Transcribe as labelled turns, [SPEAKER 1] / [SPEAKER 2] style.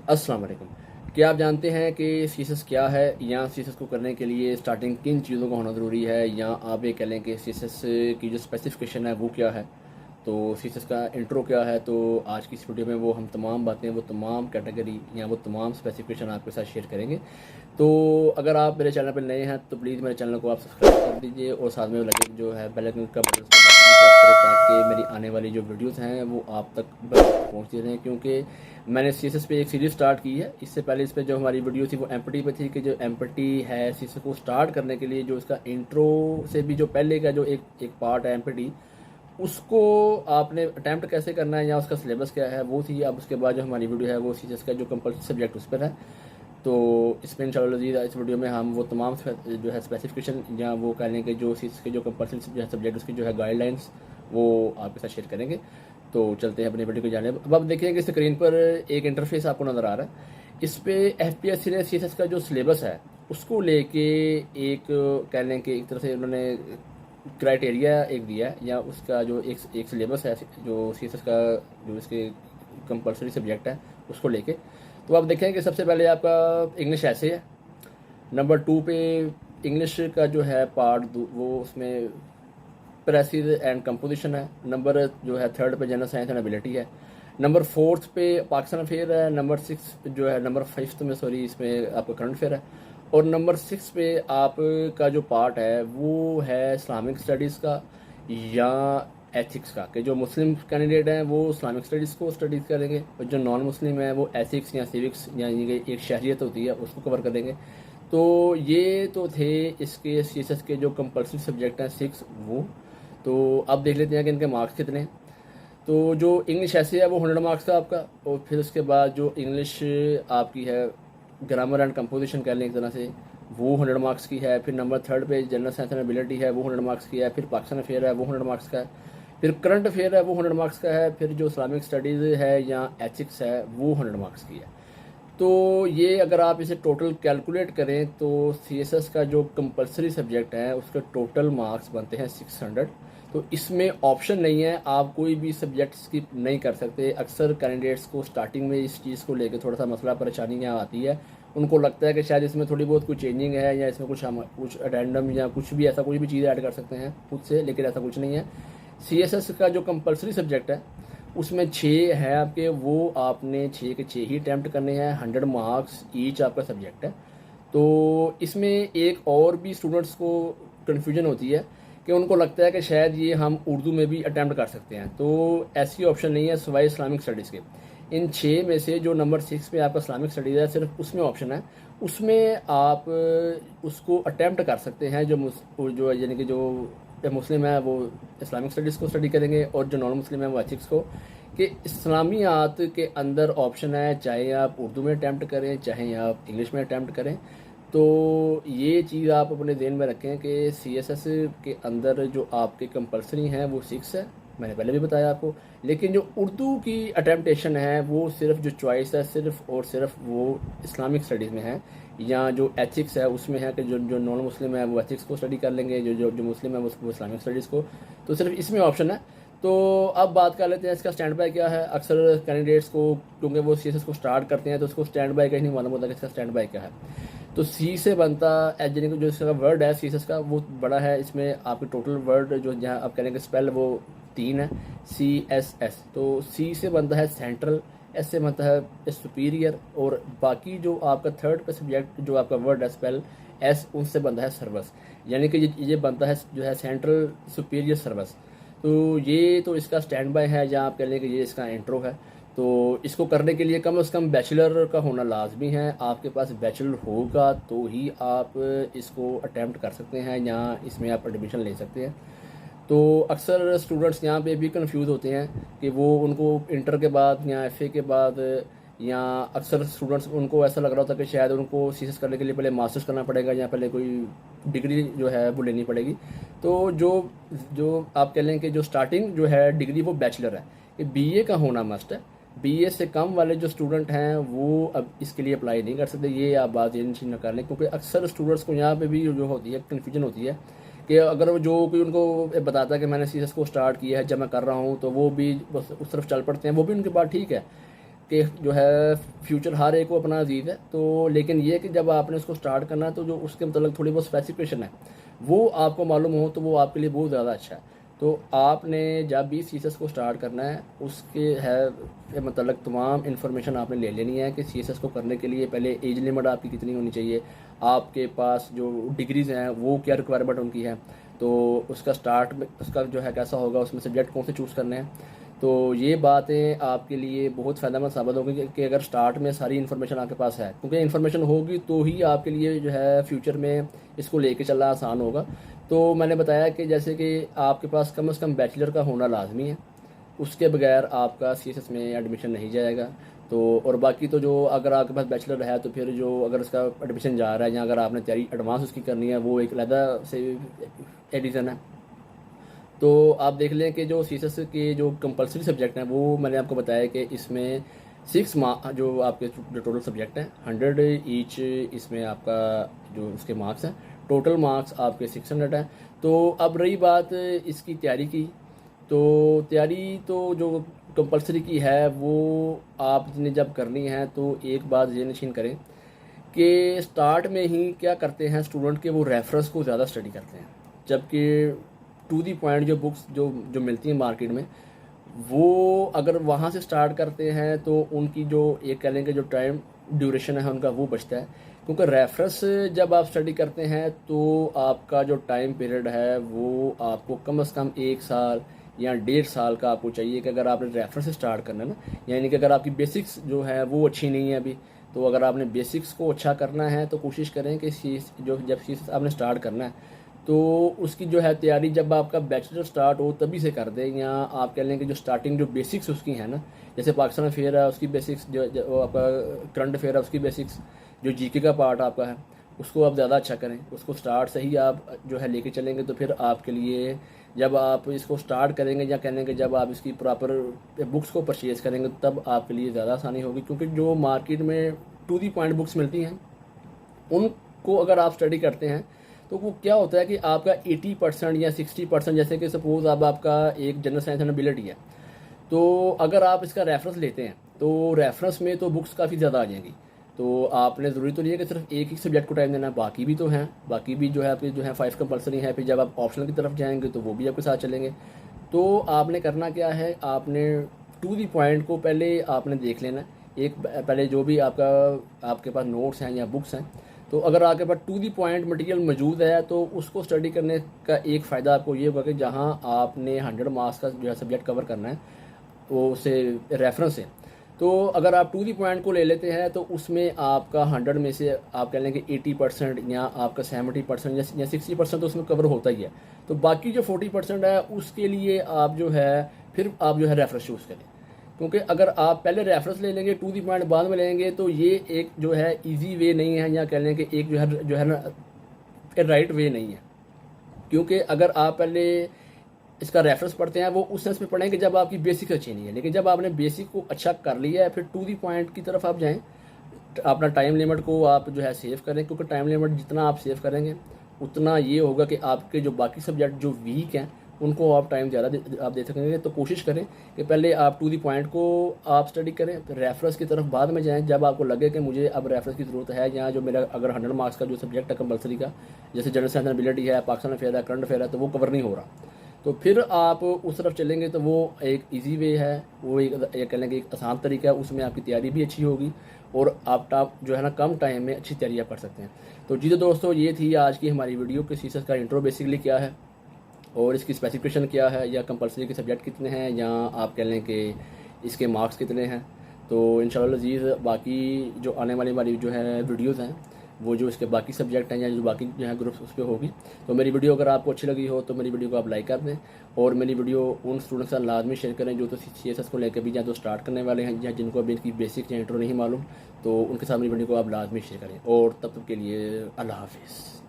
[SPEAKER 1] अस्सलाम वालेकुम। क्या आप जानते हैं कि सीएसएस क्या है, या सीएसएस को करने के लिए स्टार्टिंग किन चीज़ों का होना ज़रूरी है, या आप ये कह लें कि सीएसएस की जो स्पेसिफिकेशन है वो क्या है, तो सीएसएस का इंट्रो क्या है। तो आज की इस वीडियो में वो हम तमाम बातें, वो तमाम कैटेगरी या वो तमाम स्पेसिफिकेशन आपके साथ शेयर करेंगे। तो अगर आप मेरे चैनल पर नए हैं तो प्लीज़ मेरे चैनल को आप सब्सक्राइब कर दीजिए और साथ में लगे जो है बेल आइकन का बटन को प्रेस करें, ताकि मेरी आने वाली जो वीडियोस हैं वो आप तक पहुंचती रहें। क्योंकि मैंने सीएसएस पे एक सीरीज़ स्टार्ट की है। इससे पहले इस पे जो हमारी वीडियो थी वो एम्पटी पे थी, कि जो एम्पटी है सीएसएस को स्टार्ट करने के लिए जो इसका इंट्रो से भी जो पहले का जो एक पार्ट है एम्पटी, उसको आपने अटैम्प्ट कैसे करना है या उसका सिलेबस क्या है वो थी। अब उसके बाद जो हमारी वीडियो है वो सीएसएस का जो कंपल्सरी सब्जेक्ट उस पर है। तो इसमें इंशाल्लाह इस वीडियो में हम वो तमाम जो है स्पेसिफिकेशन या वो कह लें कि जो सीएसएस के जो कंपल्सरी सब्जेक्ट उसकी जो है गाइडलाइंस वो आपके साथ शेयर करेंगे। तो चलते हैं अपनी वीडियो को जाने। अब आप देखिए कि स्क्रीन पर एक इंटरफेस आपको नज़र आ रहा है। इस पे एफपीएससी ने सीएसएस का जो सिलेबस है उसको लेके एक कह लें कि एक तरह से उन्होंने क्राइटेरिया एक दिया है, या उसका जो एक सिलेबस है जो सीएसएस का जो इसके कंपलसरी सब्जेक्ट है उसको लेके। तो आप देखें कि सबसे पहले आपका इंग्लिश ऐसे है। नंबर 2 पे इंग्लिश का जो है पार्ट वो उसमें प्रेसिज एंड कंपोजिशन है। नंबर जो है 3 पे जनरल साइंस एंड एबिलिटी है। नंबर 4 पे पाकिस्तान अफेयर है। नंबर 6 जो है नंबर 5 में सॉरी इसमें आपका करंट अफेयर है। और नंबर 6 पे आपका जो पार्ट है वो है इस्लामिक स्टडीज़ का या एथिक्स का, कि जो मुस्लिम कैंडिडेट हैं वो इस्लामिक स्टडीज़ को स्टडीज़ करेंगे और जो नॉन मुस्लिम है वो एथिक्स या सिविक्स या एक शहरियत होती है उसको कवर करेंगे। तो ये तो थे इसके सीएसएस के जो कंपल्सरी सब्जेक्ट हैं 6 वो। तो अब देख लेते हैं कि इनके मार्क्स कितने हैं। तो जो इंग्लिश ऐसे है वो 100 मार्क्स का आपका, और फिर उसके बाद जो इंग्लिश आपकी है ग्रामर एंड कंपोजिशन कह लें एक तरह से, वो 100 मार्क्स की है। फिर नंबर 3 पे जनरल साइंस एंड एबिलिटी है वो 100 मार्क्स की है। फिर पाकिस्तान अफेयर है वो 100 मार्क्स का है। फिर करंट अफेयर है वो 100 मार्क्स का है। फिर जो इस्लामिक स्टडीज़ है या एथिक्स है वो 100 मार्क्स की है। तो ये अगर आप इसे टोटल कैलकुलेट करें तो सीएसएस का जो कंपलसरी सब्जेक्ट है उसके टोटल मार्क्स बनते हैं 600। तो इसमें ऑप्शन नहीं है, आप कोई भी सब्जेक्ट स्किप नहीं कर सकते। अक्सर कैंडिडेट्स को स्टार्टिंग में इस चीज़ को लेकर थोड़ा सा मसला परेशानियाँ आती है। उनको लगता है कि शायद इसमें थोड़ी बहुत कुछ चेंजिंग है या इसमें कुछ अडेंडम या कुछ भी ऐसा कोई भी चीज़ ऐड कर सकते हैं खुद से, लेकिन ऐसा कुछ नहीं है। सीएसएस का जो कंपलसरी सब्जेक्ट है उसमें 6 है आपके, वो आपने 6 के 6 ही अटैम्प्ट करने हैं। 100 मार्क्स ईच आपका सब्जेक्ट है। तो इसमें एक और भी स्टूडेंट्स को कन्फ्यूजन होती है कि उनको लगता है कि शायद ये हम उर्दू में भी अटैम्प्ट कर सकते हैं। तो ऐसी ऑप्शन नहीं है सिवाय इस्लामिक स्टडीज़ के। इन 6 में से जो नंबर 6 पे आपका इस्लामिक स्टडीज़ है सिर्फ उसमें ऑप्शन है, उसमें आप उसको अटैम्प्ट कर सकते हैं। जो यानी कि जो मुस्लिम है वो इस्लामिक स्टडीज़ को स्टडी करेंगे और जो नॉन मुस्लिम है वो एथिक्स को। कि इस्लामियात के अंदर ऑप्शन है, चाहे आप उर्दू में अटैम्प्ट करें चाहे आप इंग्लिश में अटैम्प्ट करें। तो ये चीज़ आप अपने ध्यान में रखें कि सीएसएस के अंदर जो आपके कंपलसरी हैं वो 6 है, मैंने पहले भी बताया आपको। लेकिन जो उर्दू की अटैम्प्टेशन है वो सिर्फ जो चॉइस है सिर्फ और सिर्फ वो इस्लामिक स्टडीज़ में है, या जो एथिक्स है उसमें है कि जो नॉन मुस्लिम है वो एथिक्स को स्टडी कर लेंगे, जो मुस्लिम है वो इस्लामिक स्टडीज़ को। तो सिर्फ इसमें ऑप्शन है। तो अब बात कर लेते हैं इसका स्टैंड बाय क्या है। अक्सर कैंडिडेट्स को क्योंकि वो सीएसएस को स्टार्ट करते हैं तो उसको स्टैंड बाय का ही नहीं मालूम होता कि इसका स्टैंड बाय क्या है। तो सी से बनता यानी कि जो इसका वर्ड है सीएसएस का वो बड़ा है। इसमें आपके टोटल वर्ड जो जहाँ आप करेंगे स्पेल वो 3 है, CSS। तो सी से बनता है सेंट्रल, एस से बनता है सुपीरियर, और बाकी जो आपका 3rd पे सब्जेक्ट जो आपका वर्ड है स्पेल एस उनसे बनता है सर्वस, यानी कि ये बनता है जो है सेंट्रल सुपीरियर सर्वस। तो ये तो इसका स्टैंड बाय है, जहाँ आप कह लें कि ये इसका इंट्रो है। तो इसको करने के लिए कम से कम बैचलर का होना लाजमी है। आपके पास बैचलर होगा तो ही आप इसको अटैम्प्ट कर सकते हैं या इसमें आप एडमिशन ले सकते हैं। तो अक्सर स्टूडेंट्स यहाँ पे भी कंफ्यूज होते हैं कि वो उनको इंटर के बाद या एफए के बाद, या अक्सर स्टूडेंट्स उनको ऐसा लग रहा होता है कि शायद उनको सीएसएस करने के लिए पहले मास्टर्स करना पड़ेगा या पहले कोई डिग्री जो है वो लेनी पड़ेगी। तो जो जो आप कह लें कि जो स्टार्टिंग जो है डिग्री वो बैचलर है, कि बीए का होना मस्ट है। बीए से कम वाले जो स्टूडेंट हैं वो अब इसके लिए अप्लाई नहीं कर सकते। ये आप बात ये नहीं कर लें, क्योंकि अक्सर स्टूडेंट्स को यहाँ पे भी जो होती है कन्फ्यूजन होती है कि अगर जो कोई उनको बताता है कि मैंने सीएसएस को स्टार्ट किया है जब मैं कर रहा हूँ, तो वो भी बस उस तरफ चल पड़ते हैं। वो भी उनकी बात ठीक है, कि जो है फ्यूचर हर एक को अपना अजीज़ है, तो लेकिन ये कि जब आपने उसको स्टार्ट करना है तो जो उसके मतलब थोड़ी बहुत स्पेसिफिकेशन है वो आपको मालूम हो तो वो आपके लिए बहुत ज़्यादा अच्छा है। तो आपने जब भी सीएसएस को स्टार्ट करना है उसके है मतलब तमाम इन्फॉर्मेशन आपने ले लेनी है कि सीएसएस को करने के लिए पहले एज लिमिट आपकी कितनी होनी चाहिए, आपके पास जो डिग्रीज़ हैं वो क्या रिक्वायरमेंट उनकी है, तो उसका स्टार्ट में उसका जो है कैसा होगा, उसमें सब्जेक्ट कौन से चूज़ करने हैं। तो ये बातें आपके लिए बहुत फ़ायदेमंद साबित होगी कि अगर स्टार्ट में सारी इन्फॉर्मेशन आपके पास है, क्योंकि इन्फॉर्मेशन होगी तो ही आपके लिए जो है फ्यूचर में इसको लेके चलना आसान होगा। तो मैंने बताया कि जैसे कि आपके पास कम से कम बैचलर का होना लाजमी है, उसके बगैर आपका सीएसएस में एडमिशन नहीं जाएगा। तो और बाकी तो जो अगर आपके पास बैचलर है तो फिर जो अगर उसका एडमिशन जा रहा है या अगर आपने तैयारी एडवांस उसकी करनी है वो एक अलहदा से एडिशन है। तो आप देख लें कि जो सीएसएस के जो कंपलसरी सब्जेक्ट हैं वो मैंने आपको बताया कि इसमें 6 मार्क जो आपके जो टोटल सब्जेक्ट हैं 100 ईच, इसमें आपका जो उसके मार्क्स हैं टोटल मार्क्स आपके 600 हैं। तो अब रही बात इसकी तैयारी की, तो तैयारी तो जो कंपलसरी की है वो आपने जब करनी है तो एक बात ये नशीन करें कि स्टार्ट में ही क्या करते हैं स्टूडेंट के वो रेफरेंस को ज़्यादा स्टडी करते हैं, जबकि टू दी पॉइंट जो बुक्स जो जो मिलती हैं मार्केट में वो अगर वहाँ से स्टार्ट करते हैं तो उनकी जो एक कह लेंगे जो टाइम ड्यूरेशन है उनका वो बचता है, क्योंकि रेफरेंस जब आप स्टडी करते हैं तो आपका जो टाइम पीरियड है वो आपको कम से कम 1 साल या 1.5 साल का आपको चाहिए कि अगर आपने रेफरेंस से स्टार्ट करना है ना, यानी कि अगर आपकी बेसिक्स जो है वो अच्छी नहीं है अभी, तो अगर आपने बेसिक्स को अच्छा करना है तो कोशिश करें कि जो जब सीरीज आपने स्टार्ट करना है तो उसकी जो है तैयारी जब आपका बैचलर स्टार्ट हो तभी से कर दें, या आप कह लें कि जो स्टार्टिंग जो बेसिक्स उसकी है ना, जैसे पाकिस्तान अफेयर है उसकी बेसिक्स जो आपका करंट अफेयर है उसकी बेसिक्स, जो जीके का पार्ट आपका है उसको आप ज़्यादा अच्छा करें, उसको स्टार्ट से ही आप जो है लेके चलेंगे तो फिर आपके लिए जब आप इसको स्टार्ट करेंगे या कहने कि जब आप इसकी प्रॉपर बुक्स को परचेज़ करेंगे तब आपके लिए ज़्यादा आसानी होगी, क्योंकि जो मार्केट में टू दी पॉइंट बुक्स मिलती हैं उनको अगर आप स्टडी करते हैं तो वो क्या होता है कि आपका 80% या 60%, जैसे कि सपोज अब आपका एक जनरल साइंस एंड एबिलिटी है, तो अगर आप इसका रेफरेंस लेते हैं तो रेफरेंस में तो बुक्स काफ़ी ज़्यादा आ जाएंगी, तो आपने ज़रूरी तो नहीं है कि सिर्फ एक ही सब्जेक्ट को टाइम देना है, बाकी भी तो हैं, बाकी भी जो है आपके जो है 5 कंपलसरी है, फिर जब आप ऑप्शनल की तरफ जाएंगे तो वो भी आपके साथ चलेंगे। तो आपने करना क्या है, आपने टू दी पॉइंट को पहले आपने देख लेना, एक पहले जो भी आपके पास नोट्स हैं या बुक्स हैं, तो अगर आपके पास टू दी पॉइंट मटेरियल मौजूद है तो उसको स्टडी करने का एक फ़ायदा आपको ये होगा कि जहाँ आपने 100 मार्क्स का जो है सब्जेक्ट कवर करना है वो उसे रेफरेंस है, तो अगर आप टू दी पॉइंट को ले लेते हैं तो उसमें आपका 100 में से आप कह लेंगे 80% या आपका 70% या 60% तो उसमें कवर होता ही है, तो बाकी जो 40% है उसके लिए आप जो है फिर आप जो है रेफरेंस चूज़ करें, क्योंकि अगर आप पहले रेफरेंस ले लेंगे टू दी पॉइंट बाद में लेंगे तो ये एक जो है इजी वे नहीं है, या कह लें कि एक जो है ना राइट वे नहीं है, क्योंकि अगर आप पहले इसका रेफरेंस पढ़ते हैं वो उस सेंस में पढ़ेंगे जब आपकी बेसिक अच्छी नहीं है, लेकिन जब आपने बेसिक को अच्छा कर लिया है फिर टू दी पॉइंट की तरफ आप जाएं, अपना टाइम लिमिट को आप जो है सेव करें, क्योंकि टाइम लिमिट जितना आप सेव करेंगे उतना ये होगा कि आपके जो बाकी सब्जेक्ट जो वीक हैं उनको आप टाइम ज़्यादा आप दे सकेंगे। तो कोशिश करें कि पहले आप टू दी पॉइंट को आप स्टडी करें, फिर रेफरेंस की तरफ बाद में जाएं जब आपको लगे कि मुझे अब रेफरेंस की ज़रूरत है, या जो मेरा अगर 100 मार्क्स का जो सब्जेक्ट है कंपलसरी का, जैसे जनरल साइंस एंड एबिलिटी है, पाकिस्तान अफेयर है, करंट अफेयर है, तो वो कवर नहीं हो रहा, तो फिर आप उस तरफ चलेंगे तो वो एक इजी वे है, वो एक कह लेंगे एक आसान तरीका है, उसमें आपकी तैयारी भी अच्छी होगी और आप जो है ना कम टाइम में अच्छी तैयारी आप कर सकते हैं। तो जी तो दोस्तों ये थी आज की हमारी वीडियो कि सीएसएस का इंट्रो बेसिकली क्या है और इसकी स्पेसिफिकेशन क्या है, या कंपलसरी के सब्जेक्ट कितने हैं, या आप कह लें कि इसके मार्क्स कितने हैं। तो इंशाल्लाह अज़ीज़ बाकी जो आने वाली हमारी जो है वीडियोज़ हैं वो जो इसके बाकी सब्जेक्ट हैं या जो बाकी जो है ग्रुप्स उस पर होगी। तो मेरी वीडियो अगर आपको अच्छी लगी हो तो मेरी वीडियो को आप लाइक कर दें और मेरी वीडियो उन स्टूडेंट्स का लाजमी शेयर करें जो तो सीएसएस को लेकर भी या तो स्टार्ट करने वाले हैं या जिनको अभी इनकी बेसिक या इंट्रो नहीं मालूम, तो उनके साथ मेरी वीडियो को आप लाजमी शेयर करें। और तब तक के लिए अल्लाह हाफिज़।